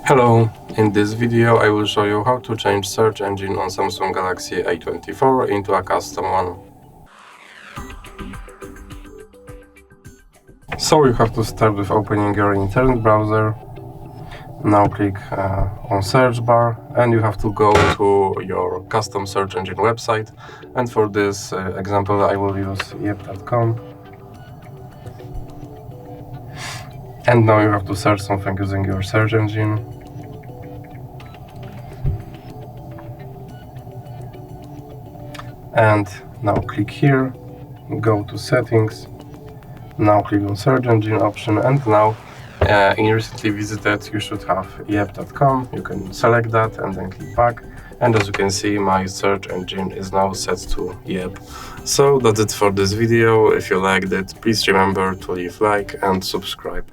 Hello, in this video I will show you how to change search engine on Samsung Galaxy A24 into a custom one. So you have to start with opening your internet browser. Now click on search bar and you have to go to your custom search engine website, and for this example I will use yep.com. And now you have to search something using your search engine. And now click here, go to settings, now click on search engine option, and now in recently visited you should have yep.com. You can select that and then click back, and as you can see my search engine is now set to Yep. So that's it for this video. If you liked it, please remember to leave like and subscribe.